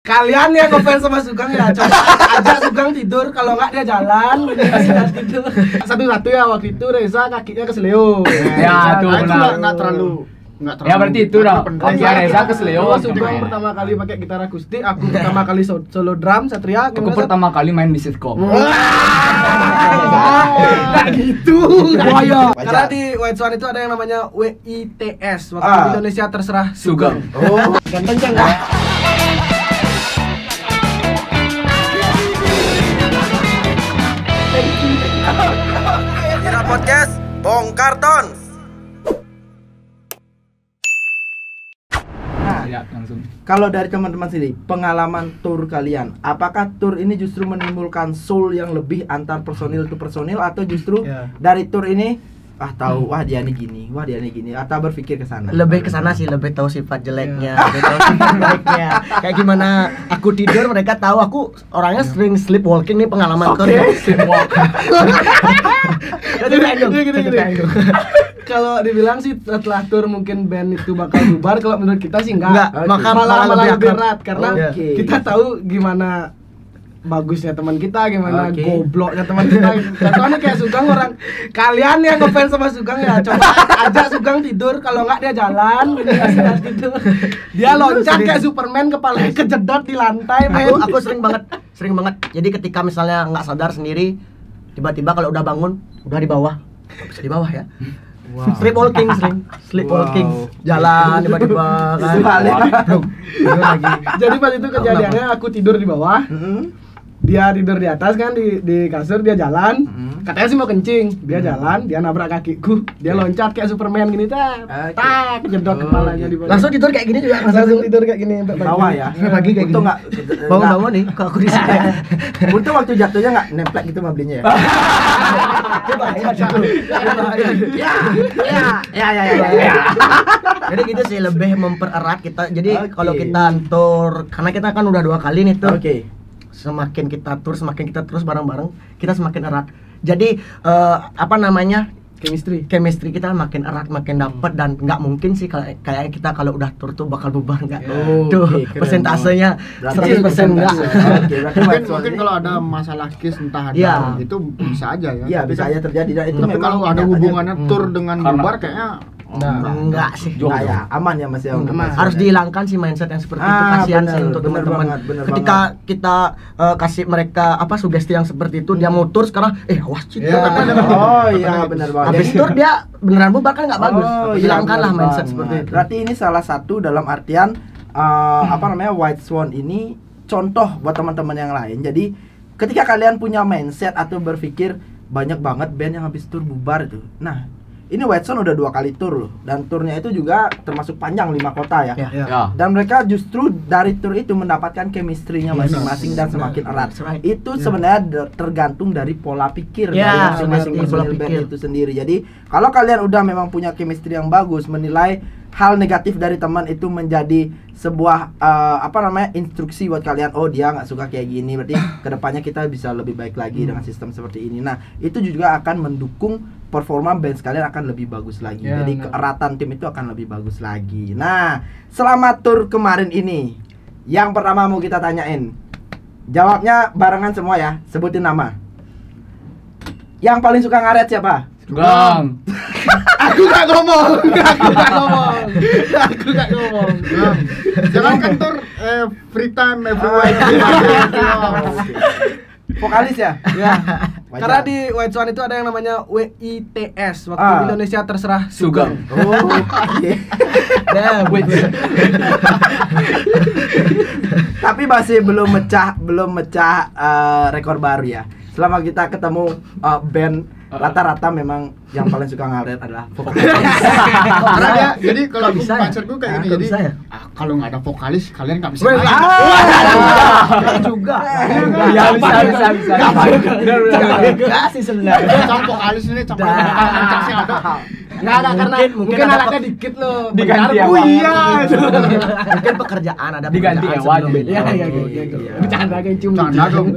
Kalian yang ngefans sama Sugeng ya, coba ajak Sugeng tidur, kalau enggak dia jalan, dia tidur. Satu-satu ya waktu itu Reza kakinya keseleo. Ya, Nah, itu benar. nggak terlalu. Ya berarti itu dah. Iya, Reza keseleo. Sugeng pertama kali pakai gitar akustik, aku pertama kali solo drum, Satria. Aku pertama kali main di sitkom. Nggak gitu. Buaya. Karena di White Swan itu ada yang namanya WITS, waktu Indonesia terserah Sugeng. Oh, Ganteng kan? Kira Podcast Bongkar Tons. Ya, langsung. kalau dari teman-teman sendiri, pengalaman tour kalian, apakah tour ini justru menimbulkan soul yang lebih antar personil to personil, atau justru dari tour ini wah dia nih gini, atau berpikir ke sana? Lebih ke sana sih, lebih tahu sifat jeleknya, lebih tahu sifat baiknya. Kayak gimana aku tidur, mereka tahu aku orangnya sering sleepwalking nih, pengalaman tour. Gini. Kalau dibilang sih setelah tour mungkin band itu bakal bubar, kalau menurut kita sih enggak. Malah lebih berat karena kita tahu gimana bagusnya teman kita, gimana gobloknya teman kita. Contohnya kayak Sugeng, orang kalian yang ngefans sama Sugeng ya, coba ajak Sugeng tidur, kalau enggak dia jalan, dia tidur. Dia loncat kayak Superman, kepalanya kejedot di lantai. Aku sering banget. Jadi ketika misalnya nggak sadar sendiri, tiba-tiba kalau udah bangun, udah di bawah. Bisa di bawah ya. Sleepwalking, jalan tiba-tiba kan. Lagi. Jadi pas itu kejadiannya aku tidur di bawah. Dia tidur di atas kan, di kasur, dia jalan. Katanya sih mau kencing, dia jalan, dia nabrak kakiku, dia loncat kayak Superman gini, tak jedot kepalanya di bawah. Langsung tidur kayak gini juga, Langsung tidur kayak gini Di bawah ya. Pagi kayak Untung gini. nggak Bangun-bangun nih, kalau aku di sini. Untung waktu jatuhnya nggak nemplek gitu mobilnya ya. Ya. Jadi gitu sih, lebih mempererat kita. Jadi kalau kita tour, karena kita kan udah 2 kali nih tour. Semakin kita tour, semakin kita terus bareng-bareng, kita semakin erat. Jadi chemistry kita makin erat, makin dapet, dan nggak mungkin sih kayak kita kalau udah tour tuh bakal bubar, nggak. Persentasenya 100% nggak. Mungkin kalau ada masalah kiss entah ada itu bisa aja ya. Iya, bisa aja terjadi, dan itu Tapi kalau ada hubungannya tour dengan bubar kayaknya enggak sih. Nah, ya, aman ya Mas ya. Harus dihilangkan sih mindset yang seperti itu, kasihan sih untuk teman-teman. Ketika kita kasih mereka sugesti yang seperti itu, dia mau tour sekarang awas cita. Oh iya, benar banget. Habis tour dia beneran bubar kan nggak bagus. Hilangkanlah mindset seperti itu. Berarti ini salah satu dalam artian White Swan ini contoh buat teman-teman yang lain. Jadi ketika kalian punya mindset atau berpikir banyak banget band yang habis tour bubar itu. Nah, ini White Swan udah 2 kali tour loh, dan turnya itu juga termasuk panjang, 5 kota ya. Dan mereka justru dari tour itu mendapatkan chemistry-nya masing-masing dan semakin erat. Itu sebenarnya tergantung dari pola pikir dari masing-masing personil band itu sendiri. Jadi kalau kalian udah memang punya chemistry yang bagus, menilai hal negatif dari teman itu menjadi sebuah instruksi buat kalian. Oh, dia nggak suka kayak gini, berarti kedepannya kita bisa lebih baik lagi dengan sistem seperti ini. Nah, itu juga akan mendukung performa band kalian akan lebih bagus lagi. Jadi keeratan tim itu akan lebih bagus lagi. Nah, selama tour kemarin ini, yang pertama mau kita tanyain, jawabnya barengan semua ya, sebutin nama. Yang paling suka ngaret siapa? Sugeng. Aku gak ngomong. jangan kantor free time everywhere. Vokalis ya? Ya. Karena di White Swan itu ada yang namanya WITS, waktu Indonesia terserah Sugeng. Tapi masih belum mecah rekor baru ya. Selama kita ketemu band, rata-rata memang yang paling suka ngaret adalah vokalis. Karena dia, jadi kalau mindsetku kayak gini, jadi kalau nggak ada vokalis kalian nggak bisa main. Juga. Ya bisa. Enggak sih sebenarnya. Sama vokalis ini campur kencang sih ada. Nggak ada, karena mungkin alatnya dikit loh. Diganti ya. Mungkin pekerjaan ada diganti ya. Iya. Bercanda kayak cuma. Canda dong.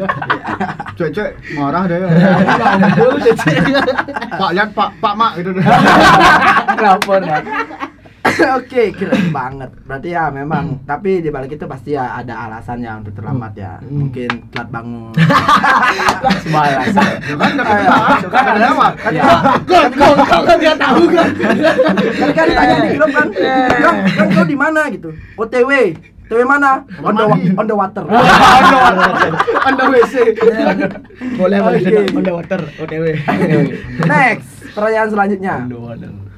Cek marah deh. Pak lihat Pak Mak gitu deh. Lapor. Oke, keren banget. Berarti ya memang, tapi di balik itu pasti ya ada alasannya untuk terlambat ya. Mungkin telat bangun. Sebalas. Kan ada apa? Kok dia tahu kan? Kan ditanya di grup kan, kan kau di mana gitu? OTW. TW mana? On the water. On the WC. Boleh Oke. underwater OTW. Next, pertanyaan selanjutnya.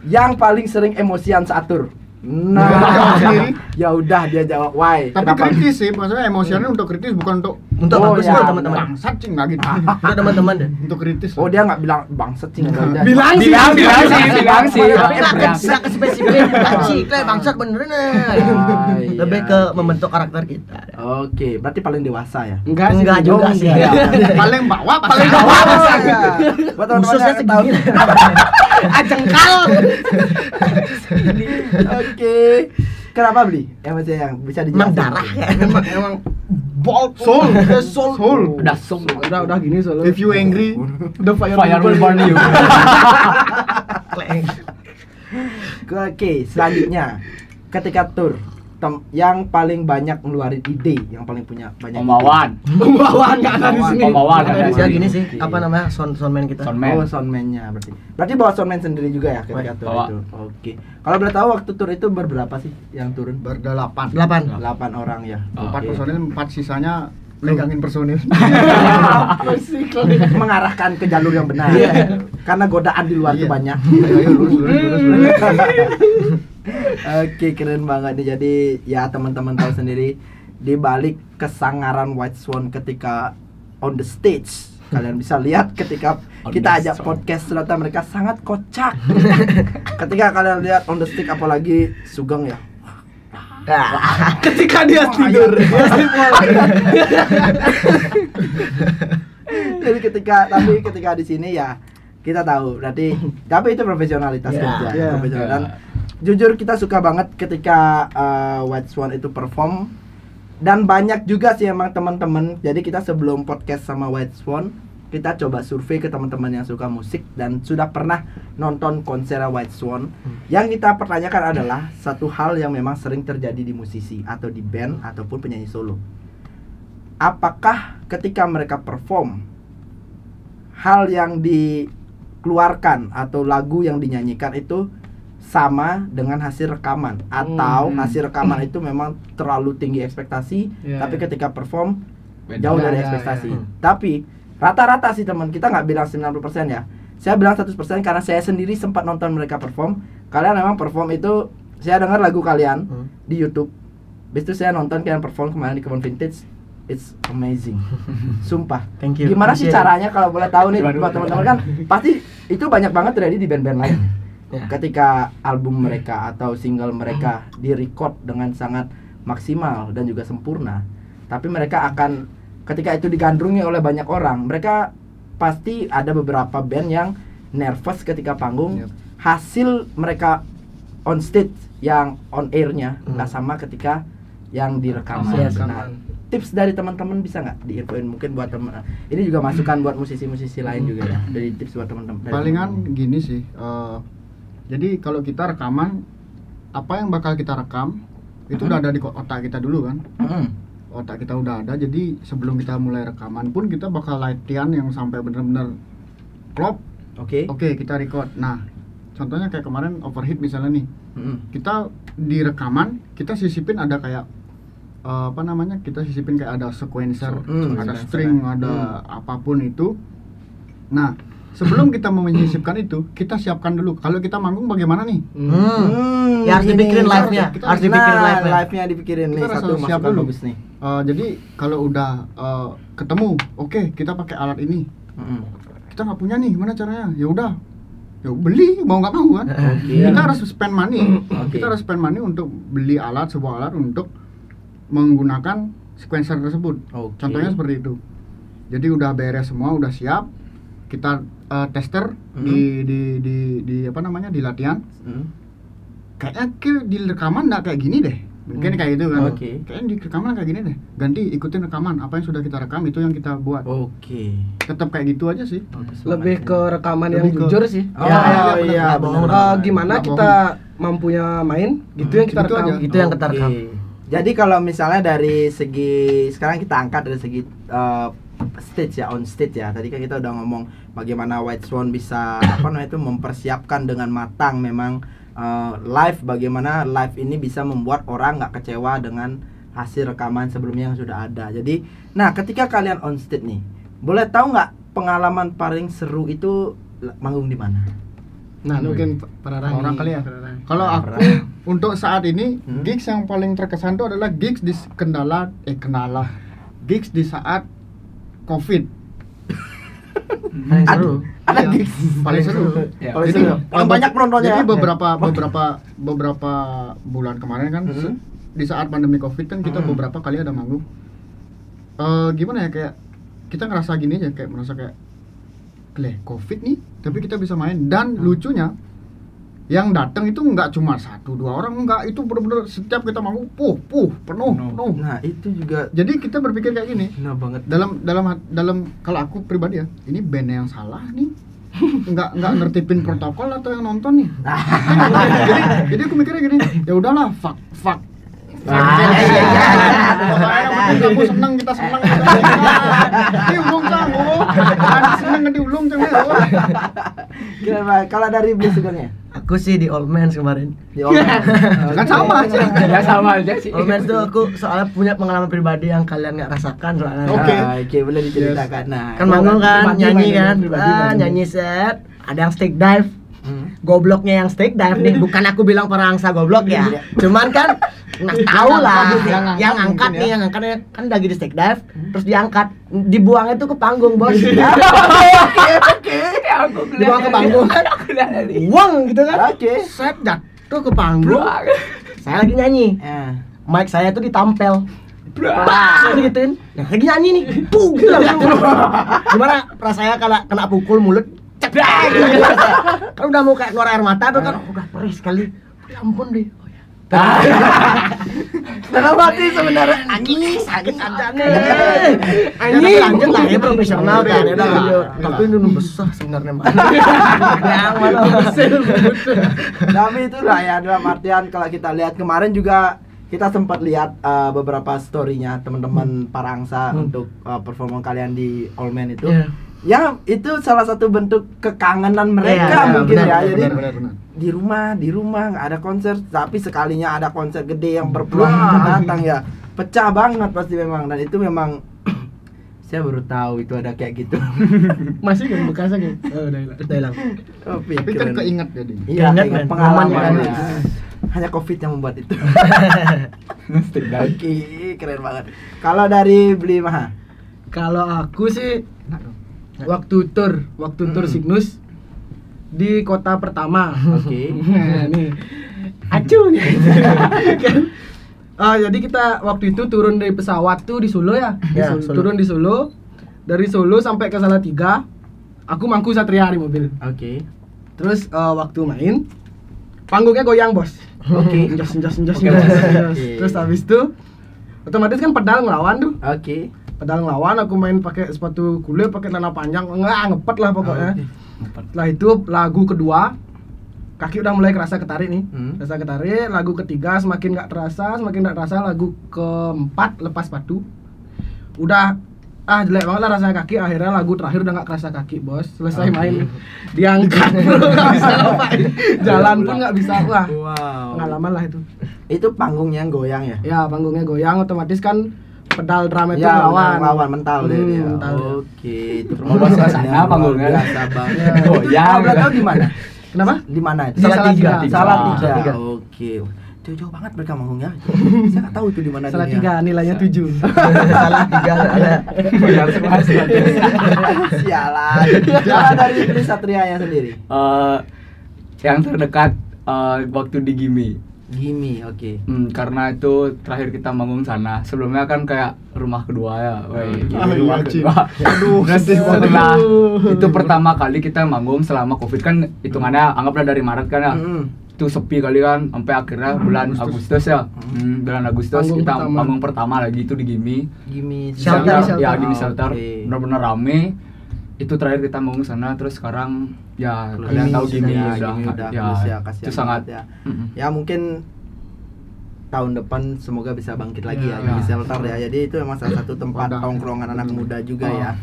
Yang paling sering emosian saat tur. Nah, ya udah dia jawab why. Tapi Kenapa? kritis sih, maksudnya emosiannya untuk kritis bukan untuk Bagus ya, ya teman-teman. bangsat cing nggak gitu. Untuk teman-teman deh. Untuk kritis. Oh, dia nggak bilang bangset sih enggak. Bilang sih. Bilang sih. Bisa ke spesifik. Anjing, kayak bangsat beneran. iya. Lebih ke membentuk karakter kita. Oke, berarti paling dewasa ya. Enggak juga sih. Paling bawah, Paling bawah. bawah. Buat teman-teman Khususnya yang tahu. segini. Ajengkal. Oke. Kenapa beli? Yang yang bisa dijelasin. Emang darah ya. Emang bold Soul. Udah song. Udah gini soalnya. If you angry, The fire will burn you. Oke, selanjutnya ketika tur yang paling banyak ngeluarin ide, yang paling punya banyak Pembawan. Pembawan nggak ada di sini. Pembawan Ada ada di di gini sini. sih. Apa namanya? Soundman kita. Soundman. Oh, soundman-nya berarti. Berarti bawa soundman sendiri juga ya ketika tur Bawa. itu. Oke. Kalau boleh tahu waktu tur itu berberapa sih yang turun? berdelapan. 8. 8 orang ya. 4 Oke. personil, 4 sisanya megangin personil. Apa sih kalau Mengarahkan ke jalur yang benar. Karena godaan di luar itu Iya. banyak. Ayo lurus. Oke, keren banget nih. Jadi ya teman-teman tahu sendiri di balik kesangaran White Swan ketika on the stage. Kalian bisa lihat ketika On kita the ajak stage. podcast ternyata mereka sangat kocak. Ketika kalian lihat on the stage apalagi Sugeng ya. ketika dia tidur. Jadi ketika di sini ya kita tahu berarti tapi itu profesionalitas Ya, kerja, ya. profesional. Dan jujur kita suka banget ketika White Swan itu perform dan banyak juga sih emang teman-teman. Jadi kita sebelum podcast sama White Swan kita coba survei ke teman-teman yang suka musik dan sudah pernah nonton konser White Swan. Yang kita pertanyakan adalah satu hal yang memang sering terjadi di musisi atau di band ataupun penyanyi solo. Apakah ketika mereka perform hal yang dikeluarkan atau lagu yang dinyanyikan itu sama dengan hasil rekaman atau hasil rekaman itu memang terlalu tinggi ekspektasi tapi ketika perform jauh dari ekspektasi. Tapi rata-rata sih teman, kita nggak bilang 90% ya. Saya bilang 100% karena saya sendiri sempat nonton mereka perform. Kalian memang perform itu, saya dengar lagu kalian di YouTube. Habis itu saya nonton kalian perform kemarin di Kebun Vintage. It's amazing. Sumpah. Thank you. Gimana sih Appreciate. caranya kalau boleh tahu nih buat teman-teman kan pasti itu banyak banget terjadi di band-band lain. Ya. Ketika album mereka atau single mereka di-record dengan sangat maksimal dan juga sempurna. Tapi mereka akan ketika itu digandrungi oleh banyak orang, mereka pasti ada beberapa band yang nervous ketika panggung. Hasil mereka on stage yang on air-nya nggak sama ketika yang direkam. Yes. Nah, tips dari teman-teman bisa nggak diinfoin mungkin buat teman. Ini juga masukan buat musisi-musisi lain juga ya. Dari tips buat teman-teman. Palingan gini sih. Jadi kalau kita rekaman, apa yang bakal kita rekam itu udah ada di otak kita dulu kan. Otak kita udah ada, jadi sebelum kita mulai rekaman pun kita bakal latihan yang sampai benar-benar klop. Oke. Oke, kita record. Nah, contohnya kayak kemarin Overheat misalnya nih. Kita di rekaman, kita sisipin ada kayak apa namanya? Kita sisipin kayak ada sequencer, ada string, ada apapun itu. Nah, sebelum kita menyisipkan itu, kita siapkan dulu. Kalau kita manggung bagaimana nih? Ya harus dipikirin live-nya. Harus dipikirin live-nya. Live-nya dipikirin nih. Kita Satu harus siap masukan dulu. bagus nih. Jadi kalau udah ketemu, oke, kita pakai alat ini. Kita nggak punya nih, gimana caranya? Ya udah, ya beli mau nggak mau kan? Kita harus spend money. Kita harus spend money untuk beli sebuah alat untuk menggunakan sequencer tersebut. Contohnya seperti itu. Jadi udah beres semua, udah siap. Kita tester di apa namanya di latihan. Kayaknya di rekaman nggak kayak gini deh. Mungkin kayak gitu kan. Oke. Kayaknya di rekaman kayak gini deh. Ganti ikutin rekaman, apa yang sudah kita rekam itu yang kita buat. Oke. Tetap kayak gitu aja sih. Lebih ke rekaman yang Lebih ke- jujur sih. Oh, iya, benar. Gimana Nggak kita mampunya main, gitu yang kita Gitu rekam. aja. Itu yang kita rekam. Oke. Jadi kalau misalnya dari segi sekarang kita angkat dari segi stage ya, on stage ya. Tadi kan kita udah ngomong bagaimana White Swan bisa mempersiapkan dengan matang memang live, bagaimana live ini bisa membuat orang nggak kecewa dengan hasil rekaman sebelumnya yang sudah ada. Jadi, nah ketika kalian on stage nih, boleh tahu nggak pengalaman paling seru itu manggung di mana? Nah, mungkin para Orang kali ya. Kalau aku untuk saat ini gigs yang paling terkesan itu adalah gigs di gigs di saat Covid. Paling seru. Ada Iya, gigs paling seru. Ya. Paling Jadi, seru. Paling banyak penontonnya. Jadi beberapa bulan kemarin kan di saat pandemi Covid kan kita beberapa kali ada manggung. Gimana ya, kayak kita ngerasa gini aja, kayak merasa kayak Covid nih, tapi kita bisa main. Dan lucunya yang datang itu nggak cuma 1-2 orang, enggak, itu benar-benar setiap kita manggung penuh. Nah, itu juga Jadi kita berpikir kayak gini, benar banget. dalam kalau aku pribadi ya, ini band yang salah nih, nggak nertipin protokol atau yang nonton nih. jadi aku mikirnya gini, ya udahlah, fuck. Yang penting kamu seneng, kita seneng. Diulung kamu, seneng diulung kamu. Gimana? Kalau dari Bliss sebenarnya? Aku sih di Old Man kemarin. Di Omen. Kan sama aja. Ya sama aja sih. Old Man tuh aku soalnya punya pengalaman pribadi yang kalian nggak rasakan soalnya. Oke. Oke, boleh diceritakan. Nah, Kan manggung kan, Pribadi, nyanyi Bang, kan, pribadi, Bang. nyanyi set, ada yang stick dive. Gobloknya yang stick dive nih, bukan aku bilang perangsa goblok ya. Cuman kan nggak tahu lah, yang angkat nih, yang angkatnya kan lagi di stick dive, terus diangkat, dibuangnya tuh ke panggung, Bos. Oke. Dibuang ke panggung kan, buang gitu kan. Oke. Set jatuh ke panggung. Saya lagi nyanyi, Ya. mic saya tuh ditempel. Bang, digituin. Nah, lagi nyanyi nih. Gitu langsung. Gimana rasanya kalau kena pukul mulut? Cedak gitu. Kan udah mau kayak keluar air mata tuh kan. Udah perih sekali. Ya ampun deh. Oh ya. Dalam hati sebenarnya Sakit aja nih. Anjing lanjut lah ya profesional kan. Ya udah lanjut. Tapi ini besar sebenarnya. Yang mana besar. Tapi itulah ya, dalam artian kalau kita lihat kemarin juga kita sempat lihat beberapa story-nya teman-teman Parangsa untuk performa kalian di All Man itu. Iya. Ya, itu salah satu bentuk kekangenan mereka Iya, mungkin benar, ya. Jadi benar. di rumah nggak ada konser, tapi sekalinya ada konser gede yang berpeluang datang ya, pecah banget pasti memang. Dan itu memang saya baru tahu itu ada kayak gitu. Masih kan bekasnya gitu. Oh, udah hilang. Oh, Tapi kan keren. keinget jadi. Iya, Keinget, keinget men. pengalaman Momen, ya. Hanya Covid yang membuat itu. Oke, keren banget. Kalau dari Bli Maha? Kalau aku sih waktu tur Cygnus di kota pertama. Oke. Nah, nih. Acuh nih. Kan. Jadi kita waktu itu turun dari pesawat tuh di Solo ya. Ya, Solo. Turun di Solo. Dari Solo sampai ke Salatiga. Aku mangku Satria di mobil. Oke. Terus waktu main panggungnya goyang, Bos. Oke. Enjas. Oke. Terus habis itu otomatis kan pedal ngelawan tuh. Oke. Pedal ngelawan, aku main pakai sepatu kulit, pakai celana panjang, ngepet lah pokoknya. Setelah itu lagu kedua, kaki udah mulai kerasa ketarik nih. Kerasa ketarik, lagu ketiga semakin nggak terasa, lagu keempat lepas sepatu. Udah jelek banget lah rasanya kaki, akhirnya lagu terakhir udah nggak kerasa kaki, Bos. Selesai main diangkat, nggak bisa ngapain. Jalan pun nggak bisa, wah. Wow. Pengalaman lah itu. Itu panggungnya yang goyang ya? Ya, panggungnya goyang, otomatis kan pedal drum itu Ya, ngelawan. ngelawan mental deh dia. Mental. Oke, itu Oh, suasana panggungnya. biasa banget. Goyang. Boleh tahu di mana? Kenapa? Di mana? Di Salatiga. Salatiga. Oke. Jauh banget mereka manggungnya. Saya nggak tahu itu di mana. Salatiga nilainya 7. Salah 3 ada. Sialan. Kalau dari Bli Satrianya sendiri. Yang terdekat waktu di Gimi. Gimi, oke. Karena itu terakhir kita manggung sana. Sebelumnya kan kayak rumah kedua ya. Rumah iya, kedua. Aduh, Terus sedih banget. setelah itu pertama kali kita manggung selama Covid kan hitungannya anggaplah dari Maret kan ya. itu sepi kali kan sampai akhirnya bulan Agustus ya. Bulan Agustus kita panggung pertama lagi itu di Gimme Shelter. Ya Gimme Shelter. Benar-benar rame. Itu terakhir kita manggung sana, terus sekarang ya kalian tahu Gimme udah ya, itu sangat ya. Ya mungkin tahun depan semoga bisa bangkit lagi ya Gimme Shelter ya. Jadi itu memang salah satu tempat tongkrongan anak muda juga ya.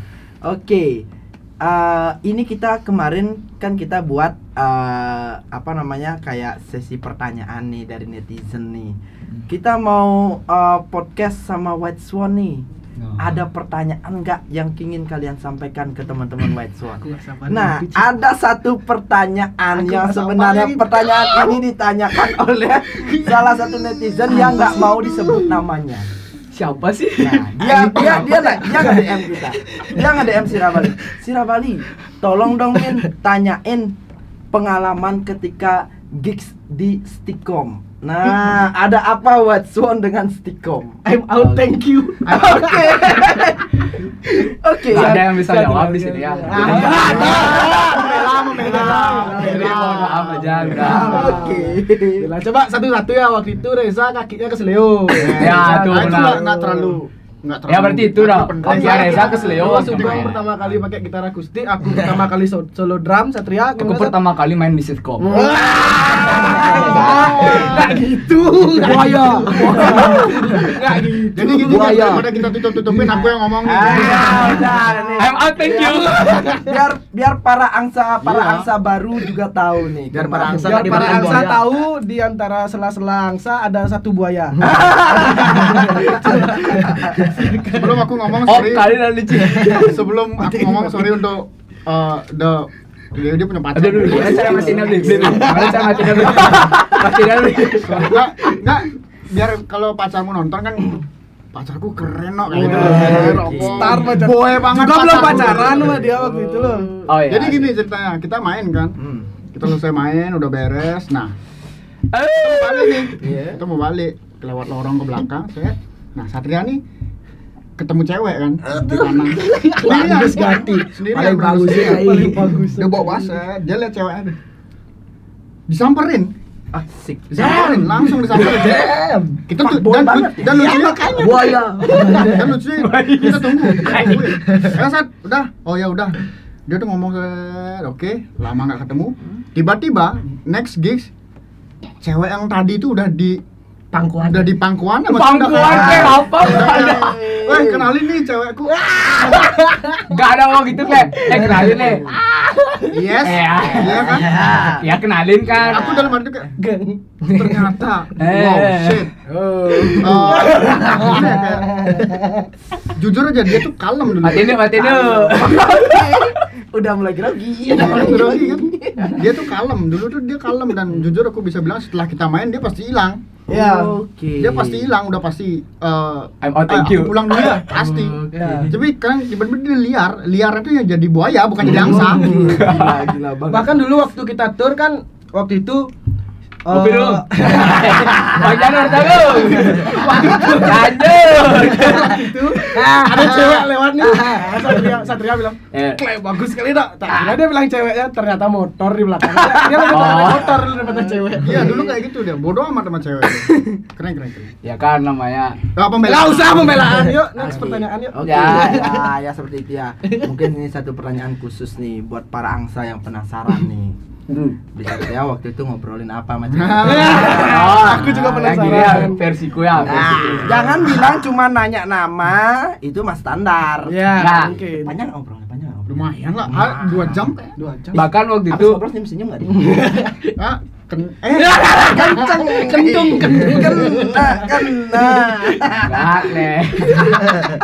Oke. Ini kita kemarin kan kita buat kayak sesi pertanyaan nih dari netizen nih. Kita mau podcast sama White Swan nih. Ada pertanyaan nggak yang ingin kalian sampaikan ke teman-teman White Swan? Nah, ada satu pertanyaan yang sebenarnya pertanyaan ini ditanyakan oleh salah satu netizen yang nggak mau disebut namanya. siapa sih? Nah, dia nge-DM kita. Dia nge-DM Sirabali, tolong dong Min tanyain pengalaman ketika gigs di Stikom. Nah, ada apa White Swan dengan Stikom? I'm out, thank you. Oke. Ada yang bisa jawab di sini ya. Maaf aja. Oke. Coba satu-satu ya. Waktu itu Reza kakinya keseleo. Ya, itu nggak terlalu. Ya berarti itu dah. Oke, Reza keseleo. Sugeng pertama kali pakai gitar akustik, aku pertama kali solo drum, Satria aku pertama kali main di sitkom. Enggak gitu. Buaya. Enggak gitu. Jadi gitu daripada kita tutup-tutupin aku yang ngomong nih. I'm out, thank you. Biar para angsa baru juga tahu nih. Biar para angsa tahu di antara sela-sela angsa ada satu buaya. Sebelum aku ngomong sebelum aku ngomong sorry untuk dia punya pacar. Aduh, cara matinya beli. Cara matinya beli. Enggak, biar kalau pacarmu nonton kan pacarku keren kok kayak gitu. Star pacar. Boy banget. Juga belum pacaran sama dia waktu itu loh. Oh iya. Jadi gini ceritanya, kita main kan. Kita selesai main, udah beres. Nah, kita mau balik lewat lorong ke belakang, nah Satria nih ketemu cewek kan di kanan. Bagus ganti. Sendirian paling bagus. Dia bawa basah, dia lihat ceweknya. Disamperin. Asik. Disamperin, langsung disamperin. Kita tuh dan lucunya buaya. Dan lucunya kita tunggu. Saat udah, oh ya udah. Dia tuh ngomong oke, lama nggak ketemu. Tiba-tiba next gigs cewek yang tadi itu udah di pangkuan sama kayak apa? Weh, kenalin nih cewekku. Enggak ada ngomong gitu, Kle. Kenalin nih. Yes. Iya kan? Ya kenalin kan. Aku dalam hati kayak ternyata wow, shit. Jujur aja dia tuh kalem dulu. Matiin. Udah mulai grogi. Kan? Dia tuh kalem, dulu tuh dia kalem dan jujur aku bisa bilang setelah kita main dia pasti hilang. Ya, dia pasti hilang, udah pasti I'm out, thank you. Aku pulang dulu ya, pasti. Tapi kan tiba-tiba dia liar itu ya jadi buaya, bukan jadi angsa. Gila banget. Bahkan dulu waktu kita tour kan, waktu itu kopi dulu. Jangan dulu. Lanjut. Itu ada cewek lewat nih. Satria bilang, "Klep bagus sekali, Dok." Tadi dia bilang ceweknya ternyata motor di belakang. Dia lebih tahu motor daripada cewek. Iya, dulu kayak gitu dia. Bodoh amat sama cewek. Keren. Ya kan namanya. Enggak usah pembelaan. Yuk, next pertanyaan yuk. Ya seperti itu ya. Mungkin ini satu pertanyaan khusus nih buat para angsa yang penasaran nih. Bisa ya waktu itu ngobrolin apa macam aku juga penasaran versiku ya. Jangan bilang cuma nanya nama, itu mah standar. Ya, mungkin. Panjang ngobrolnya. Lumayan lah, 2 jam. Bahkan waktu itu ngobrol senyum enggak dia? Kentung. enggak nih.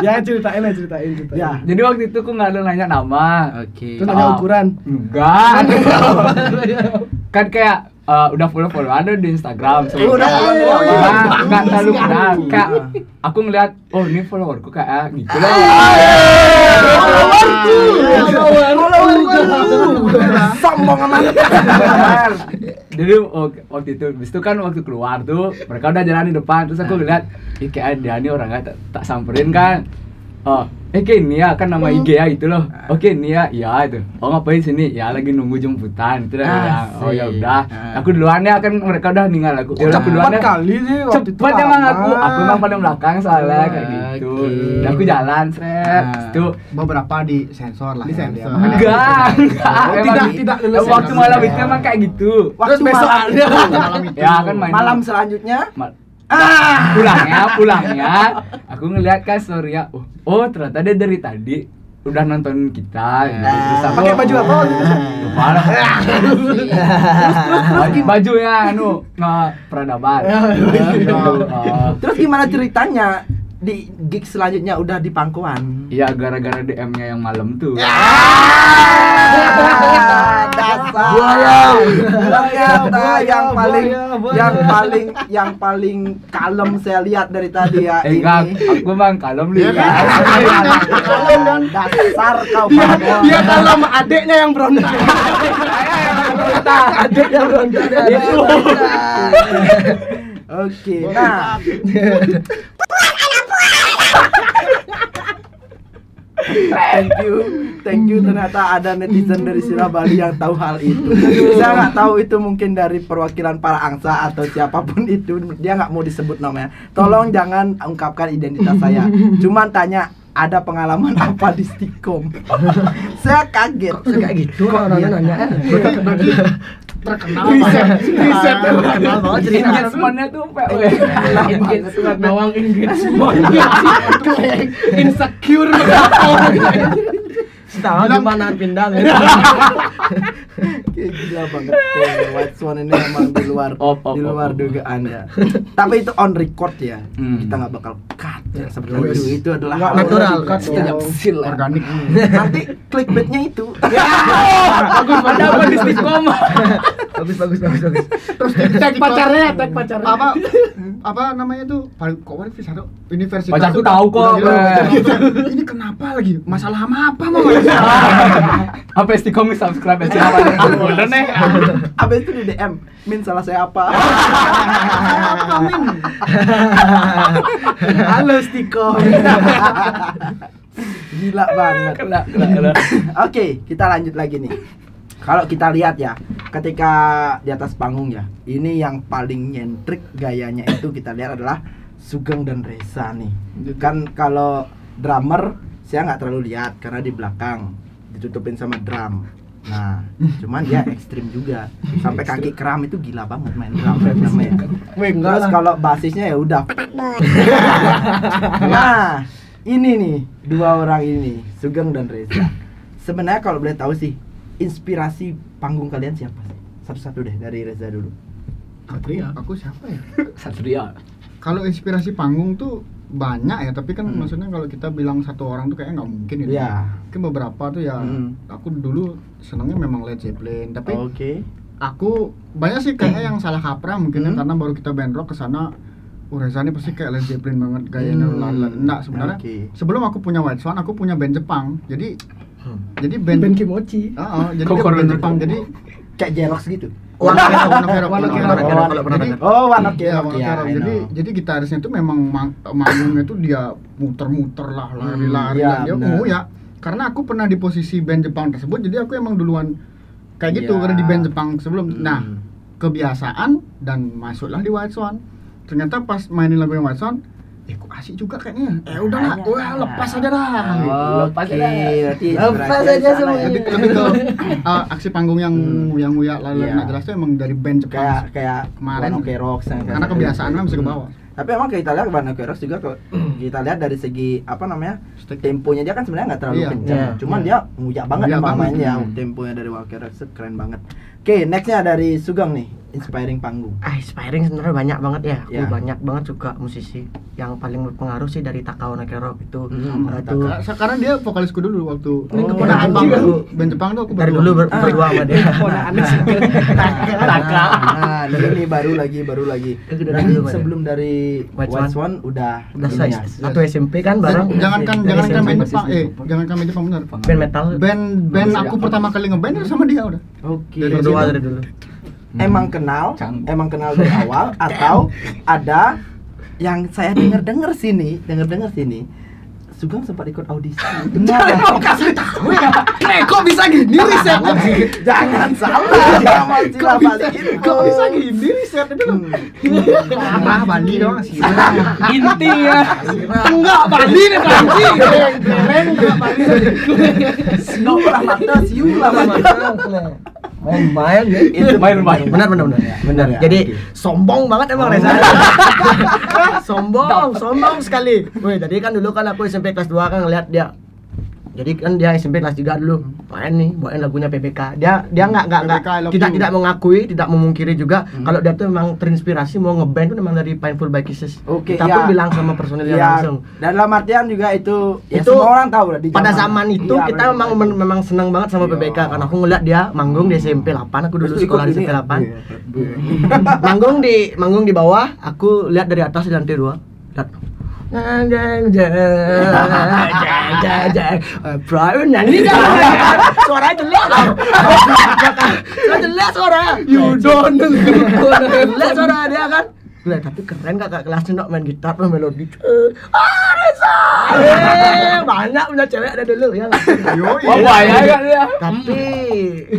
Ya ceritain. Ya. Jadi waktu itu aku nggak ada nanya nama. Oke. Terus nanya ukuran. Enggak. Kan kayak udah follow ada di Instagram. Udah follow. Enggak terlalu kenal. Kayak aku ngeliat, oh ini followerku kayak gitu lah. Sombong amat. Jadi waktu itu kan waktu keluar tuh mereka udah jalan di depan, terus aku ngeliat, kayak dia ini orangnya tak samperin kan. Oke Nia kan nama IG ya itu loh. Oke Nia, ya itu. Oh ngapain sini? Ya lagi nunggu jemputan itu dah. Oh ya udah. Aku duluan ya kan mereka udah ninggal aku. Ya udah duluan ya. Kali sih waktu itu. Cepet emang aku emang paling belakang soalnya kayak gitu. Dan aku jalan seret. Itu beberapa di sensor lah. Di sensor. Enggak. Tidak lulus. Waktu malam itu emang kayak gitu. Terus besok ada. Ya kan main. Malam selanjutnya pulangnya aku ngeliat kan story ya. Oh ternyata dia dari tadi udah nonton kita gitu. Terus aku pakai baju apa? lupa lah. Terus bajunya peradaban. Terus gimana ceritanya di gig selanjutnya udah di pangkuan? Iya gara-gara DM-nya yang malam tuh. Dasar buaya yang paling kalem saya lihat dari tadi ya. Enggak, aku bang kalem lihat. Kalem dan dasar kau. Dia kalem, adeknya yang berontak. Adeknya berontak. Itu. Oke, nah. Thank you ternyata ada netizen dari Surabaya yang tahu hal itu. Saya nggak tahu itu mungkin dari perwakilan para angsa atau siapapun itu, dia nggak mau disebut namanya. Tolong jangan ungkapkan identitas saya. Cuman tanya ada pengalaman apa di Stikom. Saya kaget. Kayak gitu orang-orang nanya. Terkenal Riset Terkenal banget cerita. Engagement-nya tuh engagement bawang engagement. Insecure. Tahu gimana pindah gitu. Kayak gila banget. White Swan ini emang di luar dugaan ya. Tapi itu on record ya. Kita nggak bakal cut ya, seperti itu adalah nggak natural, organik. Nanti clickbaitnya itu. Bagus pada apa di Stikom. Bagus. Terus tag pacarnya. Apa namanya tuh? Kok universitas. Pacarku tahu kok. Ini kenapa lagi? Masalah apa mau? Apa Stikom subscribe aja apa udah nih. Abis itu di DM, Min salah saya apa? Halo Stikom. Gila banget. Kena. Oke, kita lanjut lagi nih. Kalau kita lihat ya, ketika di atas panggung ya, ini yang paling nyentrik gayanya itu kita lihat adalah Sugeng dan Reza nih. Kan kalau drummer saya nggak terlalu lihat karena di belakang ditutupin sama drum. Nah, cuman dia ekstrim juga. Sampai kaki kram itu gila banget main drum namanya. Terus kalau basisnya ya udah. Nah, ini nih dua orang ini, Sugeng dan Reza. Sebenarnya kalau boleh tahu sih, inspirasi panggung kalian siapa sih? Satu-satu deh dari Reza dulu. Satria. Aku siapa ya? Satria. Kalau inspirasi panggung tuh banyak ya, tapi kan maksudnya kalau kita bilang satu orang tuh kayaknya nggak mungkin gitu. Iya. Mungkin beberapa tuh ya. Aku dulu senangnya memang Led Zeppelin, tapi aku banyak sih kayaknya yang salah kaprah mungkin ya, karena baru kita band rock kesana. Reza ini pasti kayak Led Zeppelin banget gayanya. Enggak, sebenarnya sebelum aku punya White Swan, aku punya band Jepang. Jadi band Kimochi. jadi band Jepang, jadi kayak Jerox gitu. Warna Kero. Jadi gitarisnya itu memang manggungnya itu dia muter-muter lah, lari-lari lah dia ya. Karena aku pernah di posisi band Jepang tersebut, jadi aku emang duluan kayak gitu karena di band Jepang sebelum. Nah, kebiasaan dan masuklah di White Swan. Ternyata pas mainin lagu yang White Swan, kok asik juga kayaknya. Udahlah, lepas aja dah. Lepas aja semuanya. Lebih ke aksi panggung yang uyak lalu nggak jelas itu emang dari band Jepang kayak kemarin. Kerox Karena kebiasaan memang bisa ke bawah. Tapi emang kita lihat Warna Kerox juga kalau kita lihat dari segi temponya dia kan sebenarnya nggak terlalu kencang. Cuman dia nguyak banget emang mainnya. Temponya dari Warna Kerox keren banget. Oke, nextnya dari Sugeng nih, inspiring panggung. Inspiring sebenarnya banyak banget ya. Aku banyak banget suka musisi yang paling berpengaruh sih dari Takao Nakerok itu. Sekarang dia vokalisku dulu waktu keponakan band Jepang tuh aku dari dulu berdua sama dia. Keponakan Taka. Nah, ini baru lagi. Jadi sebelum dari White Swan udah satu SMP kan bareng. Jangankan band Jepang, jangankan band Jepang benar. Band metal. Band aku pertama kali ngeband sama dia udah. Oke. Dari dulu. Emang kenal dari awal atau ada yang saya dengar sini Sugeng sempat ikut audisi. Benar. Kok kasih tahu ya? Kok bisa gini risetnya? Jangan salah. Kok bisa gini risetnya dulu? Parah Bali dong sih. Inti ya. Enggak Bali nih anjing. Keren enggak Bali. Snow lah mata, siu lah mata. Main-main ya. Itu main-main. Benar. Ya, Jadi sombong banget emang Reza. sombong sekali. Woi, tadi kan dulu kan aku SMP kelas 2 kan ngeliat dia. Jadi kan dia SMP kelas 3 dulu bawain lagunya PPK. Dia PPK, tidak mengakui, tidak memungkiri juga kalau dia tuh memang terinspirasi mau ngeband tuh memang dari Painful by Kisses. Oke, kita pun bilang sama personilnya langsung. Dan dalam artian juga itu Itu semua orang tahu lah di pada zaman itu kita memang senang banget sama PPK karena aku ngeliat dia manggung di SMP 8, aku dulu sekolah di SMP 8. manggung di bawah, aku lihat dari atas di lantai 2. Lihat Brian nyanyi kan suaranya jelek suara You don't jelek suara dia kan tapi keren kakak kelasnya nak main gitar tuh melodi Reza banyak punya cewek ada dulu ya Banyak kan dia. tapi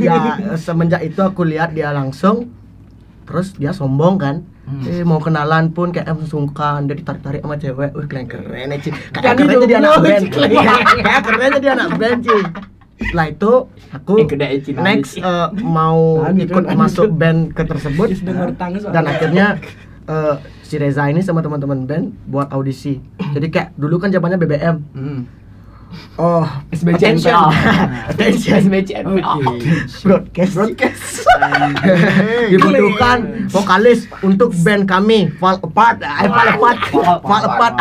ya semenjak itu aku lihat dia langsung terus dia sombong kan mau kenalan pun kayak sungkan dia ditarik-tarik sama cewek keren Ci kayak keren jadi anak band kayak keren jadi anak band Ci setelah itu aku next mau ikut masuk band ke tersebut dan akhirnya si Reza ini sama teman-teman band buat audisi jadi kayak dulu kan zamannya BBM Oh, SBCN. SBCN. Broadcast. Dibutuhkan vokalis untuk band kami. Fall apart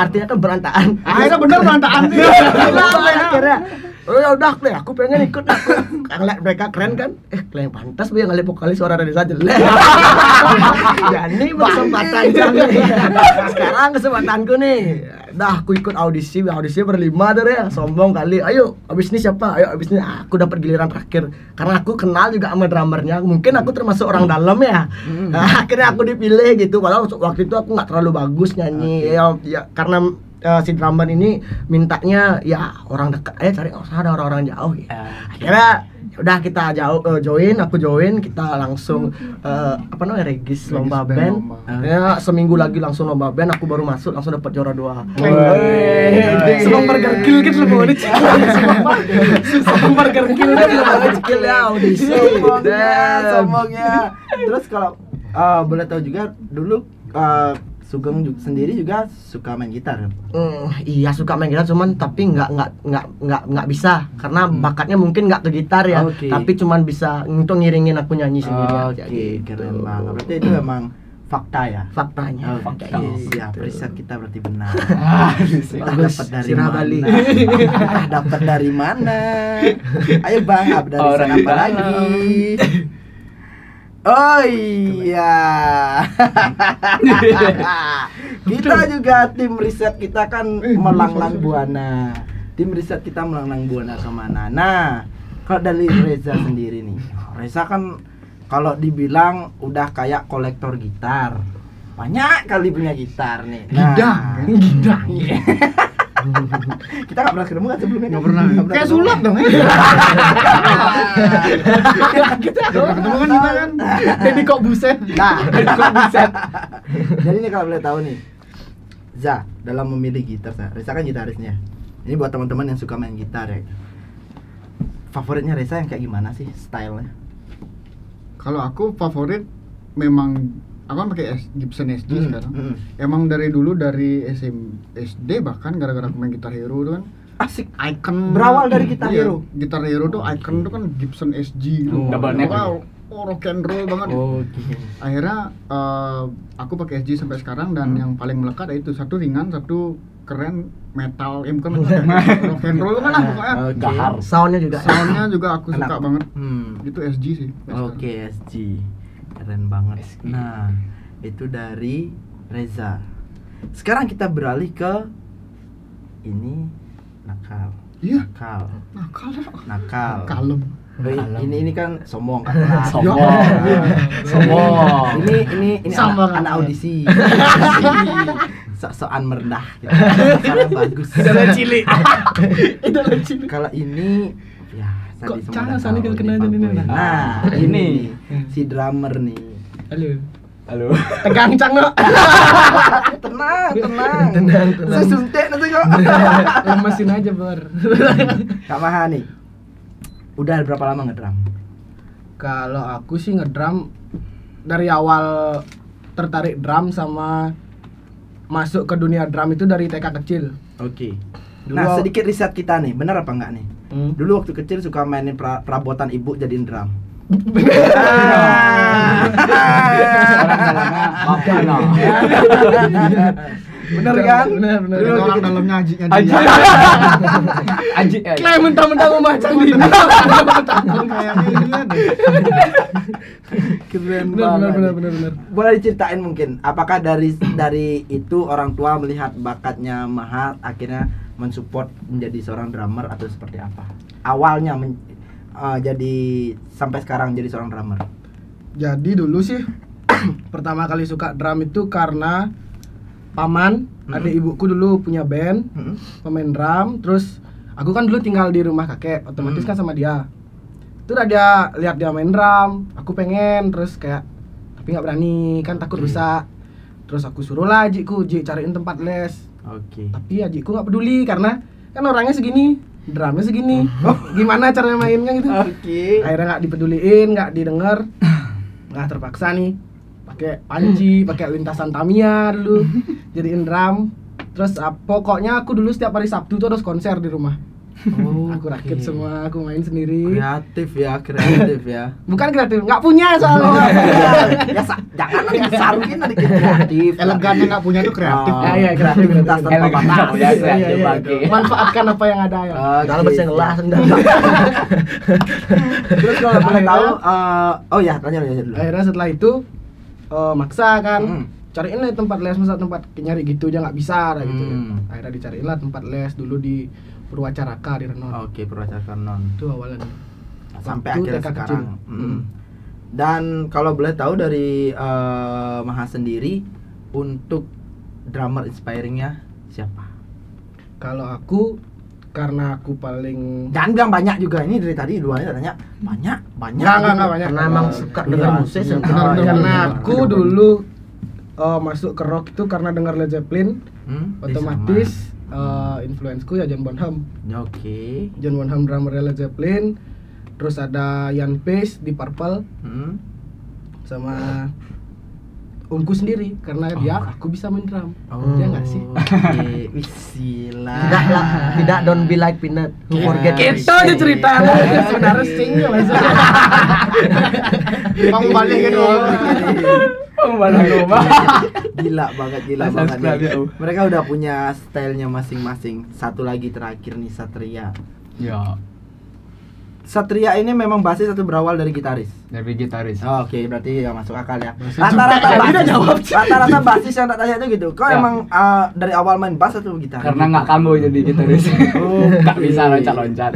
artinya kan berantakan. Akhirnya bener berantakan sih. Akhirnya ya udah Klay, aku pengen ikut aku. Ngeliat mereka keren kan? Klay pantas biar ngeliat vokalis suara dari saja jelek. Jadi kesempatan sekarang kesempatanku nih. Dah aku ikut audisi berlima deh ya. Sombong kali. Ayo, abis ini siapa? Abis ini aku dapat giliran terakhir. Karena aku kenal juga sama drummernya. Mungkin aku termasuk orang dalam ya. Nah, akhirnya aku dipilih gitu. Padahal waktu itu aku nggak terlalu bagus nyanyi. Ya karena si drummer ini mintanya ya orang dekat cari ada orang-orang jauh gitu. Akhirnya udah kita aku join kita langsung regis lomba band. Ya seminggu lagi langsung lomba band, aku baru masuk langsung dapat juara 2. Sebelum burger kill gitu loh ini. Sebelum burger kill ya audisi. Sombongnya. Terus kalau boleh tahu juga dulu Sugeng sendiri juga suka main gitar kan? Iya suka main gitar cuman tapi nggak bisa karena bakatnya mungkin nggak ke gitar ya, tapi cuman bisa untuk ngiringin aku nyanyi sendiri aja. Keren banget. Berarti itu memang fakta ya? Faktanya. Iya, riset kita berarti benar. Dapat dari mana? Dapat dari mana? Ayo Bang, dari sana apa lagi? Oh iya. Kita juga tim riset kita kan melanglang buana. Tim riset kita melanglang buana kemana? Nah, kalau dari Reza sendiri nih, Reza kan kalau dibilang udah kayak kolektor gitar, banyak kali punya gitar nih. Gidang. Kita nggak pernah ketemu kan sebelumnya? Nggak pernah. Kayak sulap dong. Kita pernah ketemu kan kita kan. Jadi kok buset. Jadi nih kalau boleh tahu nih, Za dalam memilih gitar, Reza kan gitarisnya. Ini buat teman-teman yang suka main gitar ya. Favoritnya Reza yang kayak gimana sih stylenya? Kalau aku favorit memang aku kan pakai Gibson SG sekarang. Emang dari dulu dari SD bahkan gara-gara aku main Guitar Hero itu kan asik, icon berawal dari Guitar Hero. Guitar Hero tuh icon tuh kan Gibson SG gitu. Double neck. Rock and roll banget. Akhirnya aku pakai SG sampai sekarang dan yang paling melekat itu satu ringan, satu keren metal, bukan metal, rock and roll kan lah pokoknya. Gahar. Soundnya juga aku suka banget. Itu SG sih. SG. Keren banget. Nah, itu dari Reza. Sekarang kita beralih ke ini nakal. Iya. Nakal. Kalem. Ini kan sombong kan. Sombong. Ini Sombong. anak audisi. sok-sokan merendah gitu. Cara bagus. Idola cilik. Idola cilik. Kalau ini ya kok cara sana kena aja ini. Nah, ini si drummer nih. Halo. Tegang cangok. Tenang. Saya suntik nanti kok. Lemesin aja, Bor. Kak Maha nih. Udah berapa lama ngedrum? Kalau aku sih ngedrum dari awal tertarik drum sama masuk ke dunia drum itu dari TK kecil. Oke. Nah, sedikit riset kita nih, benar apa enggak nih? Dulu waktu kecil suka mainin perabotan ibu jadiin drum. Bener kan? Bener. Orang dalamnya ajinya dia. Aji. Kayak mentang-mentang mau macam ini. Keren banget. Bener. Boleh diceritain mungkin, apakah dari itu orang tua melihat bakatnya Maha akhirnya mensupport menjadi seorang drummer atau seperti apa? Awalnya jadi sampai sekarang jadi seorang drummer. Jadi dulu sih pertama kali suka drum itu karena paman, adik ibuku dulu punya band, pemain drum. Terus aku kan dulu tinggal di rumah kakek, otomatis kan sama dia. Itu udah dia lihat dia main drum, aku pengen, terus kayak tapi nggak berani, kan takut rusak. Terus aku suruh lah adikku, cariin tempat les. Oke. Tapi adikku nggak peduli karena kan orangnya segini, drumnya segini. Gimana caranya mainnya gitu? Oke. Akhirnya nggak dipeduliin, nggak didengar, nggak terpaksa nih. Pakai panji, pakai lintasan Tamiya dulu, jadiin drum. Terus pokoknya aku dulu setiap hari Sabtu tuh harus konser di rumah. Aku rakit semua, aku main sendiri. Kreatif ya. Bukan kreatif, nggak punya soalnya. Ya jangan disarukin ada kreatif. Elegannya nggak punya tuh kreatif. Iya, kreativitas tanpa batas. Manfaatkan apa yang ada ya. Dalam bahasa ngelas enggak. Terus kalau boleh tahu, oh ya tanya dulu. Akhirnya setelah itu maksa kan, cariin lah tempat les, masa tempat nyari gitu aja nggak bisa gitu. Akhirnya dicariin lah tempat les dulu di Purwacaraka di Renon. Oke, Purwacaraka Renon. Itu awalnya. Sampai akhirnya sekarang. Dan kalau boleh tahu dari Maha sendiri, untuk drummer inspiringnya siapa? Kalau aku, karena aku paling jangan bilang banyak juga, ini dari tadi duanya tanya banyak. Enggak banyak. Karena emang suka dengar musik. Karena aku dulu masuk ke rock itu karena dengar Led Zeppelin. Otomatis influence-ku ya John Bonham. Oke. John Bonham drummer Led Zeppelin. Terus ada Ian Pace di Purple. Sama omku sendiri karena aku bisa main drum. Dia enggak sih? Oke, wisilah. Tidak don't be like Peanut who forget. Itu aja cerita. Saudara sing ya Mas. Kamu balik ke rumah. Gila banget nih. Mereka udah punya stylenya masing-masing. Satu lagi terakhir nih, Satria. Ya. Satria ini memang basis atau berawal dari gitaris? Dari gitaris. Oke, berarti ya masuk akal ya. Rata-rata basis yang tak tanya itu gitu. Kok emang dari awal main bass atau gitar? Karena nggak kambo jadi gitaris. Nggak bisa loncat-loncat.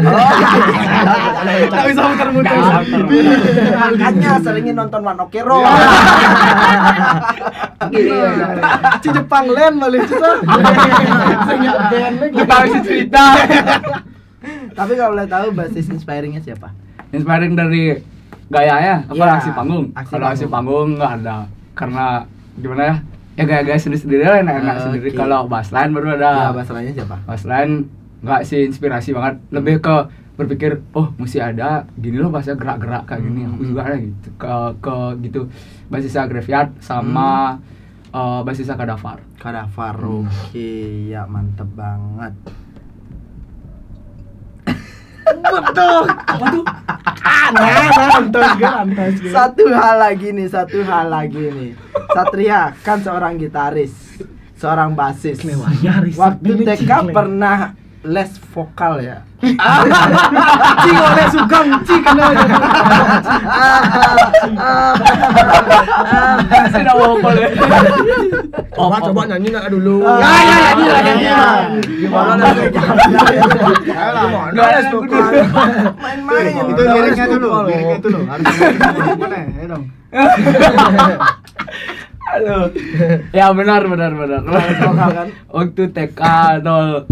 Nggak bisa muter-muter. Makanya seringin nonton One Ok Rock. Ci Jepang Land malah itu. Kita bisa cerita. Tapi kalau boleh tahu basis inspiringnya siapa? Inspiring dari gayanya apa Ya, aksi panggung? Kalau aksi panggung. panggung nggak ada, karena gimana ya? Ya gaya-gaya sendiri-sendiri lah, enak sendiri. Kalau bassline baru ada. Ya, bassline-nya siapa? Bassline nggak sih inspirasi banget, lebih ke berpikir, oh mesti ada gini loh bahasa gerak-gerak kayak gini. Aku juga ada gitu ke gitu. Basisnya Graveyard sama basisnya Kadavar. Oke, ya mantep banget. Betul. Apa tuh? Antas. Satu hal lagi nih. Satria kan seorang gitaris, seorang basis. Waktu TK pernah les vokal ya? Cing oleh sugeng, cing kenal aja. Sudah vokal ya. Coba nyanyi nggak dulu? Nyanyi. Gimana? les vokal. Main-main. Itu liriknya dulu. Harus gimana? Ayo dong. Halo. Ya benar. Vokal kan? Waktu TK 0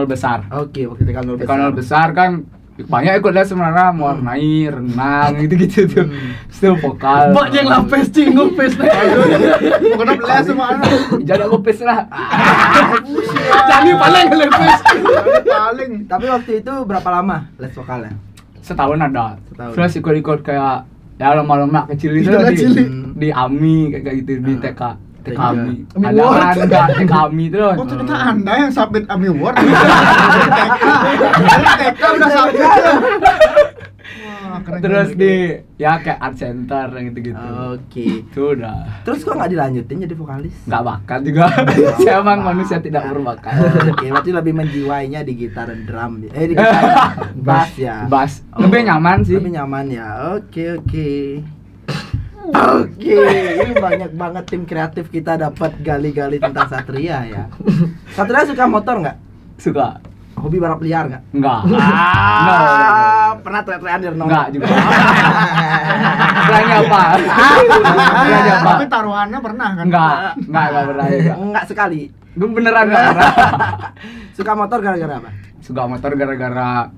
besar. Oke, waktu TK 0 TK 0 besar kan banyak ikut les sebenarnya, mewarnai, renang gitu-gitu tuh. Still vokal. Mbak yang lapes cinggung pes. Pokoknya les semua anak. Jadi aku pes lah. Jadi paling lepes. Paling. Tapi waktu itu berapa lama les vokalnya? Setahun ada. Setahun. Terus ikut-ikut kayak ya lomba-lomba kecil itu di AMI kayak gitu di TK AMI. Ada TK AMI terus. Oh ternyata Anda yang submit AMI Award. TK udah submit. Wah, keren. Terus di ya kayak art center gitu-gitu. Oke. Itu udah. Terus kok nggak dilanjutin jadi vokalis? Nggak bakat juga. Saya emang manusia tidak berbakat. Oke, berarti lebih menjiwainya di gitar dan drum. Di gitar bass ya. Bass. Lebih nyaman sih. Lebih nyaman ya. Oke. Oke, ini banyak banget tim kreatif kita dapat gali-gali tentang Satria ya. Satria suka motor nggak? Suka. Hobi balap liar nggak? Enggak. Pernah teriak-teriak di renang? Enggak juga. Bilangnya apa? Tapi taruhannya pernah kan? Enggak pernah juga. Enggak sekali. Gue beneran enggak pernah. Suka motor gara-gara apa? Suka motor gara-gara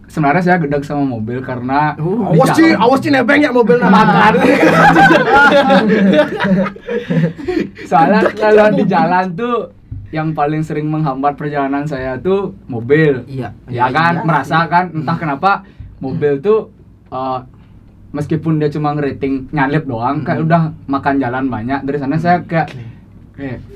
sebenarnya saya gedek sama mobil karena Awas sih nebeng ya mobil makan. Soalnya kalau di jalan tuh yang paling sering menghambat perjalanan saya tuh mobil. Iya. Ya kan, merasa kan entah kenapa mobil tuh meskipun dia cuma ngerating nyalip doang kayak udah makan jalan banyak. Dari sana saya kayak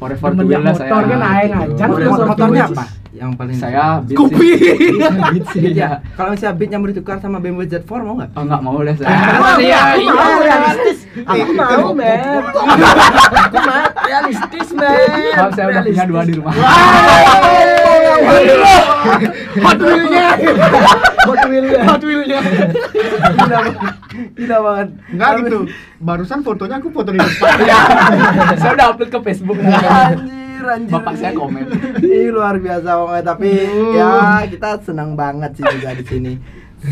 forever to wheel lah saya. Motor kan aing aja. Motornya apa? Yang paling saya Beat Kopi. Beat sih ya. Kalau misalnya Beat yang bertukar sama BMW Z4 mau nggak? Oh enggak mau deh saya. Mau realistis. Aku mau, men. Aku mau realistis, men. Kalau saya udah punya 2 di rumah. Hot wheelnya. Tidak banget. Enggak gitu. Barusan fotonya aku foto di depan. Saya udah upload ke Facebook. Anjir. Bapak saya komen. Ih, luar biasa banget, tapi ya kita senang banget sih juga di sini.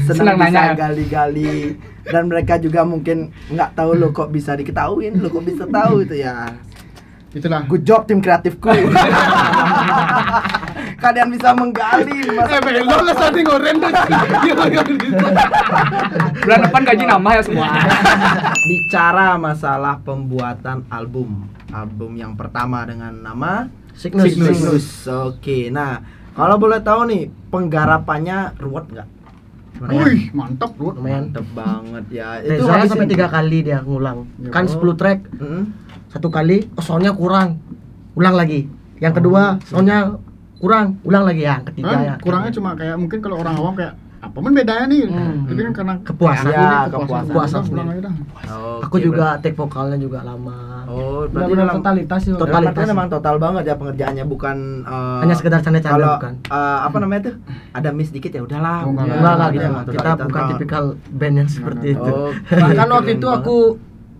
Senang bisa nanya. gali-gali dan mereka juga mungkin nggak tahu lo kok bisa diketahuin, lo kok bisa tahu itu ya. Itulah. Good job tim kreatifku. Kalian bisa menggali Belum lah tadi ngoren tuh. Bulan depan gaji nambah ya semua. Bicara masalah pembuatan album yang pertama dengan nama Cygnus. Oke, nah kalau boleh tahu nih penggarapannya ruwet nggak? Wih, mantap bro. Lumayan. Mantep banget ya. Itu habisin- sampai 3 kali dia ngulang. Kan 10 track. Mm-mm. 1 kali, soundnya kurang. Ulang lagi. Yang kedua, soundnya kurang. Ulang lagi. Yang ketiga ya. Kurangnya cuma kayak mungkin kalau orang awam kayak apa men bedanya nih? Tapi kan karena Kepuasan. kepuasan. sendiri. Pulang aja dah. Aku juga take vokalnya juga lama. Oh, berarti Benar-benar dalam totalitas sih. Totalitas. memang total banget ya pengerjaannya, bukan Hanya sekedar canda-canda kalau bukan. apa namanya tuh? Ada miss dikit ya udahlah. Oh, enggak. Enggak Gitu, kita, emang kita totalitas bukan banget. tipikal band yang seperti itu. Oh, Bahkan waktu keren itu banget. aku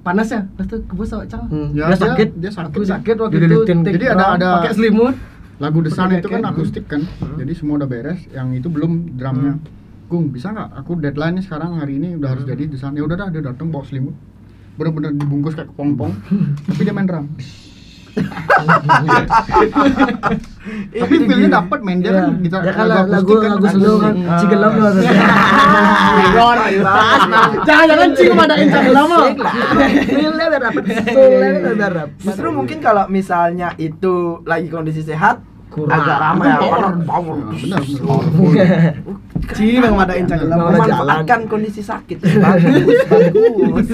panas ya, pas itu kebus sama Cal. Ya, Dia sakit. Dia sakit. Aku sakit waktu Dililitin. itu. Jadi ada pakai selimut. lagu desan Pakai itu kan jaket. akustik kan. Jadi semua udah beres, yang itu belum drumnya. Gung, bisa nggak? Aku deadline nih sekarang hari ini udah harus jadi desan. Ya udah dah, dia datang bawa selimut. Bener-bener dibungkus kayak kepompong. Tapi dia main drum. Tapi feel-nya dapet main dia kan gitar. Ya kan lagu slow kan. Cigelom luar Jangan cing madain Cal lama. Feel-nya biar dapet, soul-nya biar dapet. Justru mungkin kalau misalnya itu lagi kondisi sehat, Kurang. agak ramai ya. Power. Bener. Cing yang madain Cal lama. Memanfaatkan kondisi sakit. Bagus.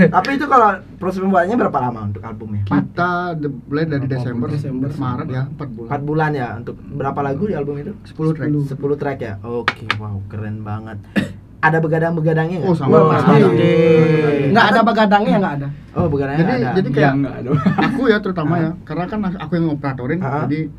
Tapi itu kalau proses pembuatannya berapa lama untuk albumnya? Kita mulai dari Desember, Maret ya, 4 bulan. 4 bulan ya. Untuk berapa lagu di album itu? 10 track. 10 track ya. Oke, wow, keren banget. Ada begadang-begadangnya nggak? Oh, sama. Pasti. Enggak ada begadangnya enggak ada. Oh, begadangnya nggak ada. Jadi Ya kayak enggak ada. aku ya terutama ya, karena kan aku yang ngoperatorin, Ah. jadi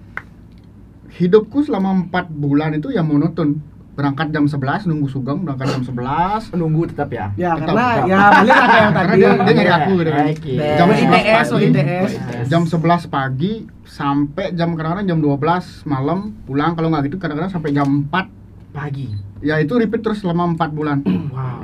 hidupku selama 4 bulan itu ya monoton. Berangkat jam 11, nunggu Sugeng berangkat jam 11. Nunggu tetap ya. Ya Tetap, karena tetap. ya balik ada yang Karena tadi. dia nyari aku gitu kan. Oke. Jam ITS, 11 pagi, ITS. jam 11 pagi sampai kadang-kadang jam 12 malam pulang, kalau nggak gitu kadang-kadang sampai jam 4 Pagi. ya itu repeat terus selama 4 bulan. Wow.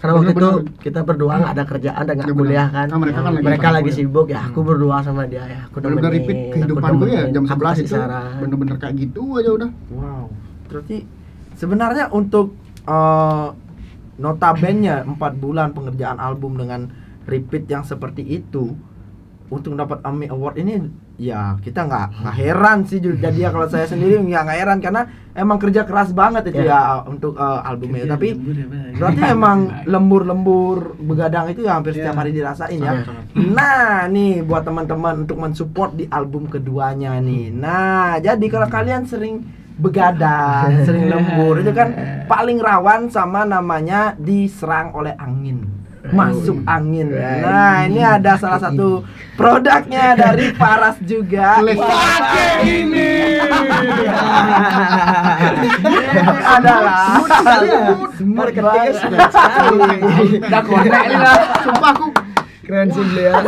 Karena waktu itu kita berdua nggak ada kerjaan dan nggak kuliah kan. Nah, mereka lagi sibuk ya. Aku berdua sama dia ya. Aku bener-bener repeat kehidupanku ya jam 11 itu. Bener-bener kayak gitu aja udah. Wow. Berarti sebenarnya untuk notabene 4 bulan pengerjaan album dengan repeat yang seperti itu untuk dapat AMI Award ini ya kita nggak heran sih jadi ya kalau saya sendiri nggak heran karena emang kerja keras banget itu ya untuk albumnya tapi berarti emang lembur begadang itu ya hampir setiap hari dirasain ya. Nah nih buat teman-teman untuk mensupport di album keduanya nih. Nah jadi kalau kalian sering begadang, sering lembur itu kan paling rawan sama namanya diserang oleh angin. Masuk angin. Nah, ini ada salah satu produknya dari Faras juga. Pakai ini. Adalah marketingnya sudah sekali. Udah konek lah. Sumpah aku Keren sih beliau.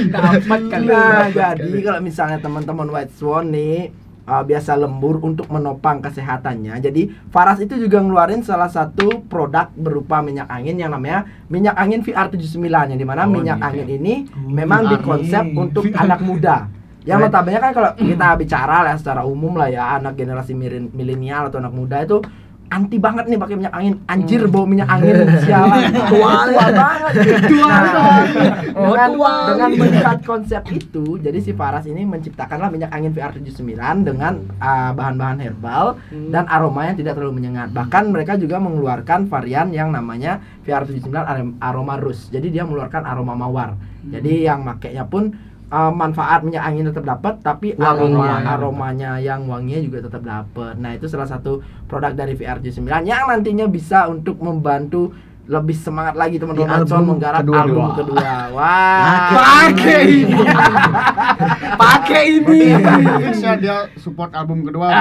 Dapat kali. Nah, jadi kalau misalnya teman-teman White Swan nih biasa lembur untuk menopang kesehatannya. Jadi Faras itu juga ngeluarin salah satu produk berupa minyak angin yang namanya minyak angin VR79 yang dimana minyak angin ini memang dikonsep untuk anak muda. Yang notabene kan kalau kita bicara lah secara umum lah ya anak generasi milenial atau anak muda itu anti banget nih pakai minyak angin. Anjir bau minyak angin sialan. Tua banget. Dengan melihat konsep itu, jadi si Faras ini menciptakanlah minyak angin VR79 dengan bahan-bahan herbal dan aroma yang tidak terlalu menyengat. Bahkan mereka juga mengeluarkan varian yang namanya VR79 aroma rus. Jadi dia mengeluarkan aroma mawar. Jadi yang makainya pun manfaat minyak angin tetap dapat tapi aromanya yang wanginya juga tetap dapat. Nah, itu salah satu produk dari VR79 yang nantinya bisa untuk membantu lebih semangat lagi teman-teman menggarap album kedua. Wah, pakai ini. Bisa dia support album kedua.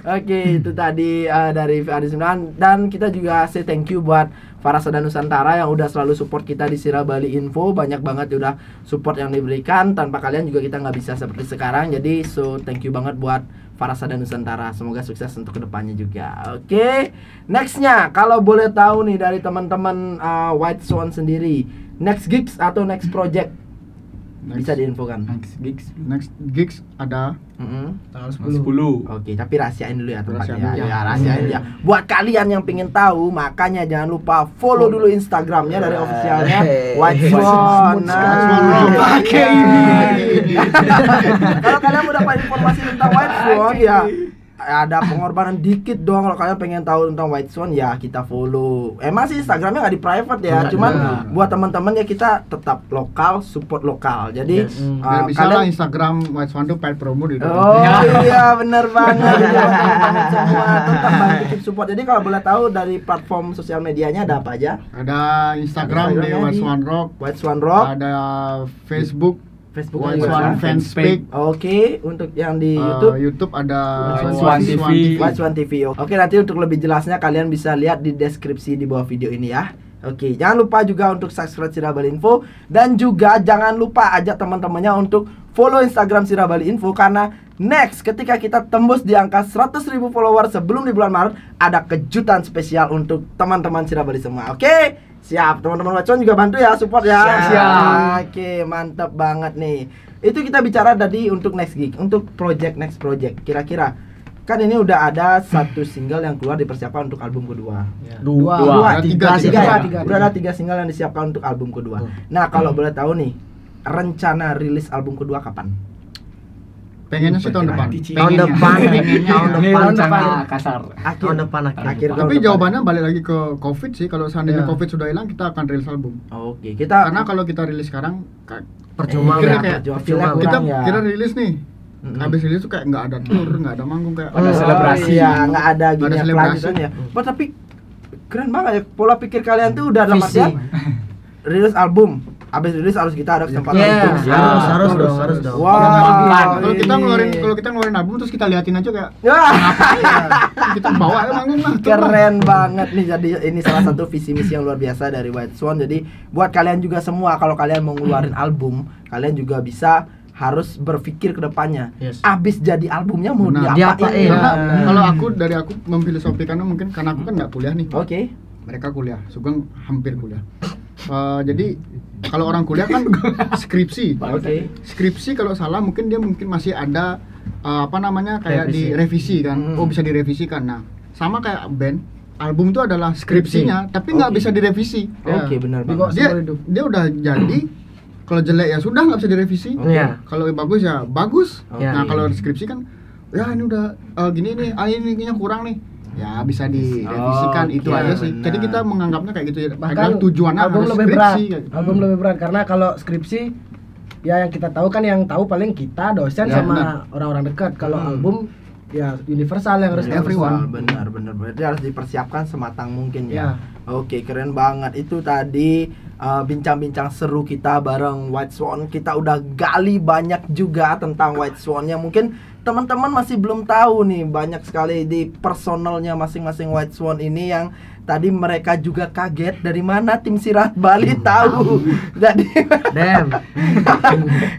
Oke, itu tadi dari VR79 dan kita juga say thank you buat Farasada Nusantara yang udah selalu support kita di Sira Bali Info. Banyak banget udah support yang diberikan. Tanpa kalian juga kita nggak bisa seperti sekarang. Jadi so thank you banget buat Farasada Nusantara. Semoga sukses untuk kedepannya juga. Oke, nextnya kalau boleh tahu nih dari teman-teman White Swan sendiri, next gigs atau next project bisa diinfokan. Next gigs ada tanggal 10. Oke, tapi rahasiain dulu ya tempatnya. Ya, rahasiain ya. Buat kalian yang pengen tahu, makanya jangan lupa follow dulu Instagramnya dari officialnya White Swan. Pakai ini. Kalau kalian mau dapat informasi tentang White Swan ya ada pengorbanan dikit doang. Kalau kalian pengen tahu tentang White Swan ya kita follow. Emang sih Instagramnya nggak di private ya, cuman buat teman-teman ya kita tetap lokal, support lokal. Jadi bisa lah Instagram White Swan tuh paid promo di iya bener banget. Semua tetap bantu keep support. Jadi kalau boleh tahu dari platform sosial medianya ada apa aja? Ada Instagram di White Swan Rock, ada Facebook White Swan Fanspage. Oke, untuk yang di YouTube ada White Swan TV. Oke, nanti untuk lebih jelasnya kalian bisa lihat di deskripsi di bawah video ini ya. Oke, jangan lupa juga untuk subscribe Sira Bali Info dan juga jangan lupa ajak teman-temannya untuk follow Instagram Sira Bali Info karena next ketika kita tembus di angka 100.000 follower sebelum di bulan Maret ada kejutan spesial untuk teman-teman Sira Bali semua. Oke? Siap, teman-teman White Swan juga bantu ya, support ya. Siap. Oke, mantap banget nih. Itu kita bicara tadi untuk next gig, untuk next project. Kira-kira kan ini udah ada satu single yang keluar dipersiapkan untuk album kedua. Tiga. Udah ada 3 single yang disiapkan untuk album kedua. Nah, kalau boleh tahu nih, rencana rilis album kedua kapan? Pengennya sih tahun depan. Tahun depan. Kasar. Tahun depan akhir. Tapi jawabannya balik lagi ke Covid sih. Kalau seandainya Covid sudah hilang, kita akan rilis album. Oke, karena kalau kita rilis sekarang percuma kita rilis nih. Habis rilis tuh kayak nggak ada tour, nggak ada manggung kayak ada selebrasi ya, nggak ada gini kelanjutan ya. Tapi keren banget ya pola pikir kalian tuh udah dalam artian rilis album. Abis rilis harus kita ada kesempatan harus dong. Wah, kalau kita ngeluarin album terus kita liatin aja kayak kita bawa manggung lah. Keren banget nih. Jadi ini salah satu visi misi yang luar biasa dari White Swan. Jadi buat kalian juga semua kalau kalian mau ngeluarin album, kalian juga bisa harus berpikir ke depannya. Yes. Abis jadi albumnya mau Benar. diapain? Kalau aku memfilosofikannya mungkin karena aku kan nggak kuliah nih. Oke. Mereka kuliah, Sugeng hampir kuliah. Jadi kalau orang kuliah kan skripsi. Oke. Skripsi kalau salah mungkin dia masih ada kayak direvisi kan. Oh, bisa direvisikan. Nah, sama kayak band, album itu adalah skripsinya, tapi nggak bisa direvisi. Oke, benar banget. Dia udah jadi. Kalau jelek ya sudah nggak bisa direvisi. Kalau bagus ya bagus. Nah, kalau skripsi kan ya ini udah gini nih, ini kurang nih. Ya bisa direvisikan itu aja sih. Benar. Jadi kita menganggapnya kayak gitu ya. Bahkan tujuannya album harus lebih skripsi. berat. Album lebih berat karena kalau skripsi ya yang kita tahu kan, yang tahu paling kita dosen sama orang-orang dekat. Kalau album ya universal yang harus everyone. Benar. Berarti harus dipersiapkan sematang mungkin ya. Oke, keren banget. Itu tadi bincang-bincang seru kita bareng White Swan. Kita udah gali banyak juga tentang White Swan-nya. Mungkin teman-teman masih belum tahu nih, banyak sekali di personalnya masing-masing White Swan ini yang tadi mereka juga kaget dari mana tim Sirat Bali tahu. Jadi